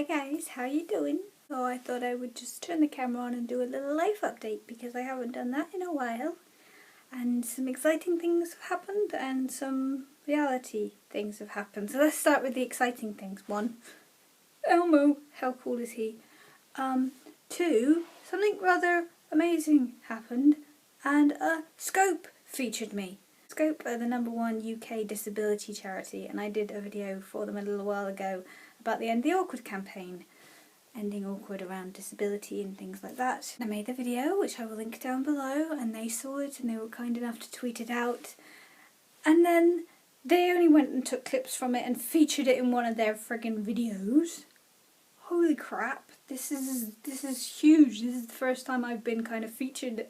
Hi guys, how you doing? So I thought I would just turn the camera on and do a little life update because I haven't done that in a while. And some exciting things have happened and some reality things have happened. So let's start with the exciting things. 1, Elmo, how cool is he? 2, something rather amazing happened and Scope featured me. Scope are the #1 UK disability charity, and I did a video for them a little while ago about the End the Awkward campaign, ending awkward around disability and things like that. I made the video, which I will link down below, and they saw it and they were kind enough to tweet it out, and then they only went and took clips from it and featured it in one of their friggin' videos. Holy crap, this is huge. This is the first time I've been kind of featured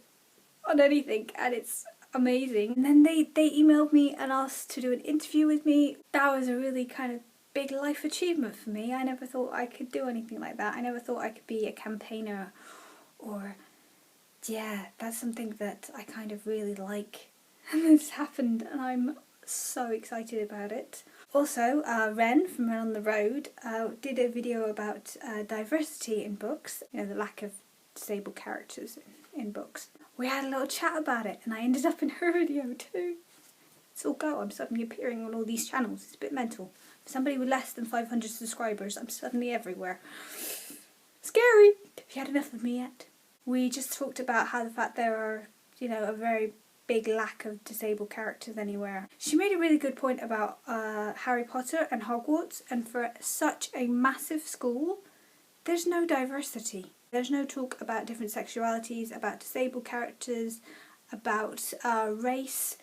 on anything, and it's amazing. And then they emailed me and asked to do an interview with me. That was a really kind of big life achievement for me. I never thought I could do anything like that. I never thought I could be a campaigner, or yeah, that's something that I kind of really like. And it's happened and I'm so excited about it. Also, Ren from Ren on the Road did a video about diversity in books, you know, the lack of disabled characters in books. We had a little chat about it and I ended up in her video too. It's all go, I'm suddenly appearing on all these channels. It's a bit mental. For somebody with less than 500 subscribers, I'm suddenly everywhere. Scary! Have you had enough of me yet? We just talked about how the fact there are, you know, a very big lack of disabled characters anywhere. She made a really good point about Harry Potter and Hogwarts, and for such a massive school, there's no diversity. There's no talk about different sexualities, about disabled characters, about race,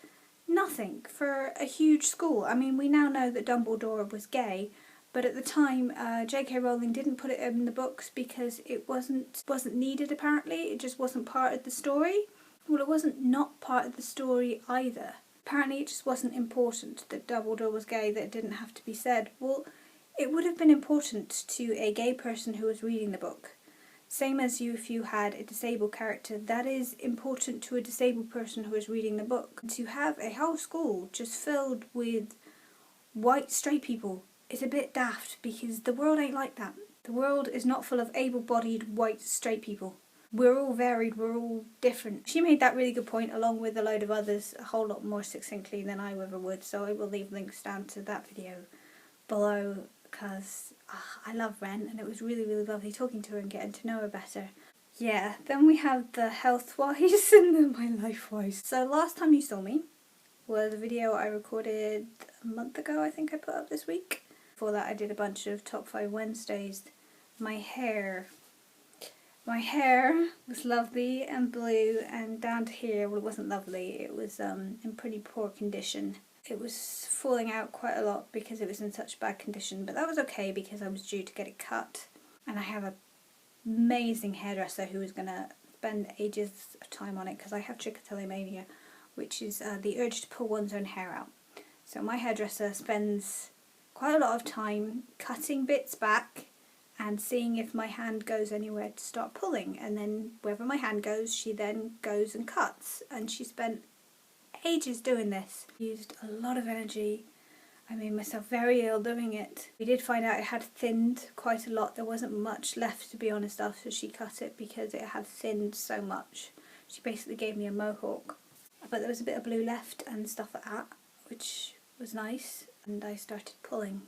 nothing for a huge school. I mean, we now know that Dumbledore was gay, but at the time J.K. Rowling didn't put it in the books because it wasn't needed apparently. It just wasn't part of the story. Well, it wasn't not part of the story either. Apparently it just wasn't important that Dumbledore was gay, that it didn't have to be said. Well, it would have been important to a gay person who was reading the book. Same as if you had a disabled character, that is important to a disabled person who is reading the book. To have a whole school just filled with white straight people is a bit daft, because the world ain't like that. The world is not full of able-bodied white straight people. We're all varied, we're all different. She made that really good point along with a load of others a whole lot more succinctly than I ever would, so I will leave links down to that video below because I love Ren and it was really, really lovely talking to her and getting to know her better. Yeah, then we have the health-wise and then my life-wise. So last time you saw me was a video I recorded a month ago, I think I put up this week. Before that I did a bunch of Top 5 Wednesdays. My hair was lovely and blue, and down to here, well, it wasn't lovely, it was in pretty poor condition. It was falling out quite a lot because it was in such bad condition, but that was okay because I was due to get it cut. And I have an amazing hairdresser who is going to spend ages of time on it because I have trichotillomania, which is the urge to pull one's own hair out. So my hairdresser spends quite a lot of time cutting bits back and seeing if my hand goes anywhere to start pulling, and then wherever my hand goes she then goes and cuts, and she spent ages doing this. Used a lot of energy. I made myself very ill doing it. We did find out it had thinned quite a lot. There wasn't much left, to be honest, after she cut it because it had thinned so much. She basically gave me a mohawk, but there was a bit of blue left and stuff like that, which was nice, and I started pulling.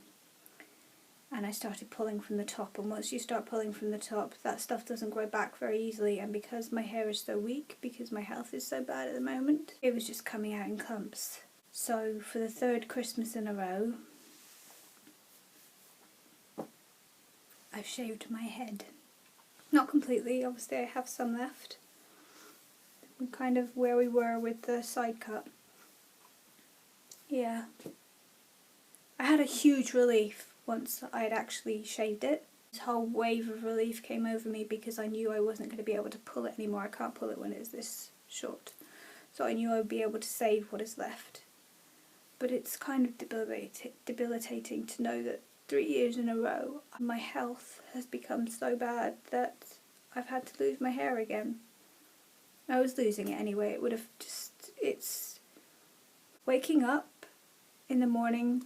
And I started pulling from the top, and once you start pulling from the top, that stuff doesn't grow back very easily, and because my hair is so weak, because my health is so bad at the moment, it was just coming out in clumps. So for the 3rd Christmas in a row, I've shaved my head. Not completely, obviously I have some left. I'm kind of where we were with the side cut. Yeah. I had a huge relief once I had actually shaved it. This whole wave of relief came over me because I knew I wasn't going to be able to pull it anymore. I can't pull it when it's this short. So I knew I would be able to save what is left. But it's kind of debilitating to know that 3 years in a row my health has become so bad that I've had to lose my hair again. I was losing it anyway. It would have just... It's waking up in the morning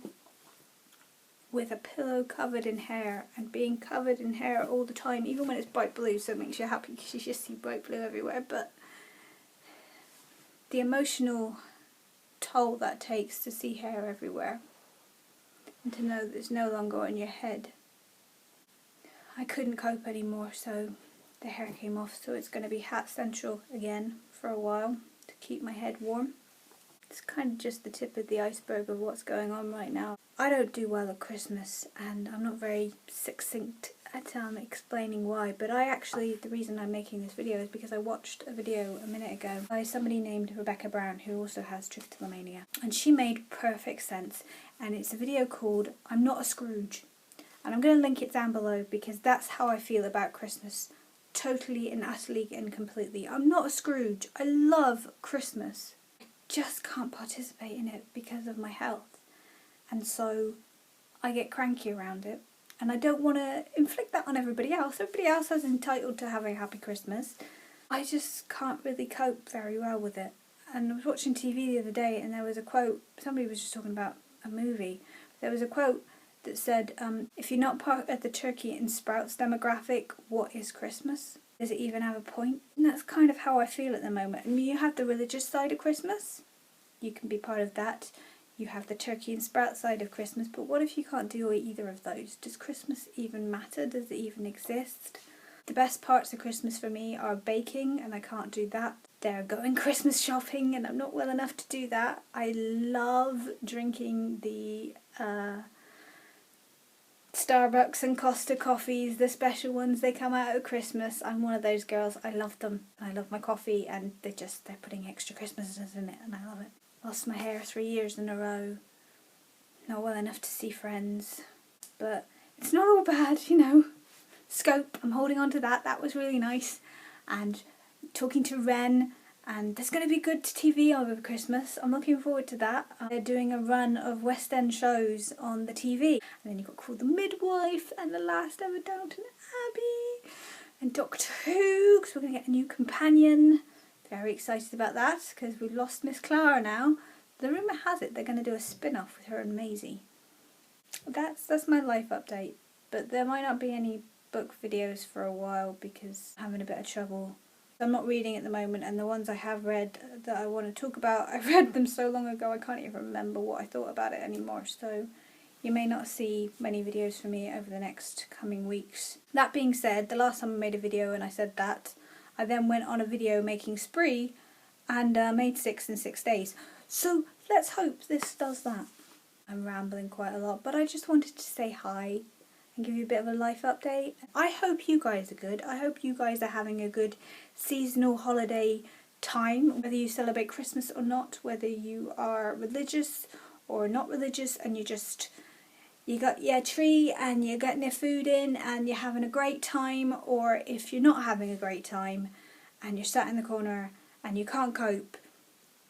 with a pillow covered in hair, and being covered in hair all the time, even when it's bright blue, so it makes you happy because you just see bright blue everywhere, but the emotional toll that takes to see hair everywhere and to know that it's no longer on your head. I couldn't cope anymore, so the hair came off, so it's going to be hat central again for a while to keep my head warm. It's kind of just the tip of the iceberg of what's going on right now. I don't do well at Christmas, and I'm not very succinct at explaining why, but the reason I'm making this video is because I watched a video a minute ago by somebody named Rebecca Brown, who also has trichotillomania, and she made perfect sense, and it's a video called I'm Not a Scrooge, and I'm going to link it down below because that's how I feel about Christmas, totally and utterly and completely. I'm not a Scrooge. I love Christmas. I just can't participate in it because of my health, and so I get cranky around it. And I don't want to inflict that on everybody else. Everybody else is entitled to have a happy Christmas. I just can't really cope very well with it. And I was watching TV the other day, and there was a quote. Somebody was just talking about a movie. There was a quote that said, if you're not part of the turkey and sprouts demographic, what is Christmas? Does it even have a point? And that's kind of how I feel at the moment. I mean, you have the religious side of Christmas. You can be part of that. You have the turkey and sprout side of Christmas, but what if you can't do either of those? Does Christmas even matter? Does it even exist? The best parts of Christmas for me are baking, and I can't do that. They're going Christmas shopping, and I'm not well enough to do that. I love drinking the Starbucks and Costa coffees, the special ones. They come out at Christmas. I'm one of those girls. I love them. I love my coffee, and they're putting extra Christmases in it, and I love it. Lost my hair 3 years in a row. Not well enough to see friends. But it's not all bad, you know. Scope, I'm holding on to that. That was really nice. And talking to Ren. And there's going to be good TV over Christmas. I'm looking forward to that. They're doing a run of West End shows on the TV. And then you've got Called the Midwife and The Last Ever Downton Abbey. And Doctor Who, because we're going to get a new companion. Very excited about that because we've lost Miss Clara now. The rumour has it they're going to do a spin-off with her and Maisie. That's my life update. But there might not be any book videos for a while because I'm having a bit of trouble. I'm not reading at the moment, and the ones I have read that I want to talk about, I read them so long ago I can't even remember what I thought about it anymore. So you may not see many videos from me over the next coming weeks. That being said, the last time I made a video and I said that, I then went on a video making spree and made 6 in 6 days. So let's hope this does that. I'm rambling quite a lot, but I just wanted to say hi and give you a bit of a life update. I hope you guys are good. I hope you guys are having a good seasonal holiday time, whether you celebrate Christmas or not, whether you are religious or not religious, and you got your tree and you're getting your food in and you're having a great time, or if you're not having a great time and you're sat in the corner and you can't cope,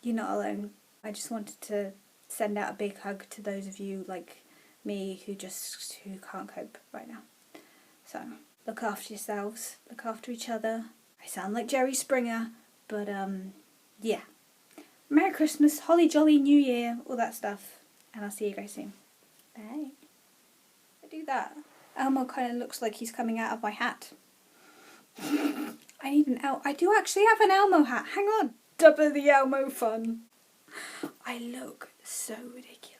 you're not alone. I just wanted to send out a big hug to those of you like me who can't cope right now. So look after yourselves, look after each other. I sound like Jerry Springer, but yeah. Merry Christmas, Holly Jolly New Year, all that stuff, and I'll see you guys soon. Bye. I do that. Elmo kind of looks like he's coming out of my hat. I do actually have an Elmo hat. Hang on. Double the Elmo fun. I look so ridiculous.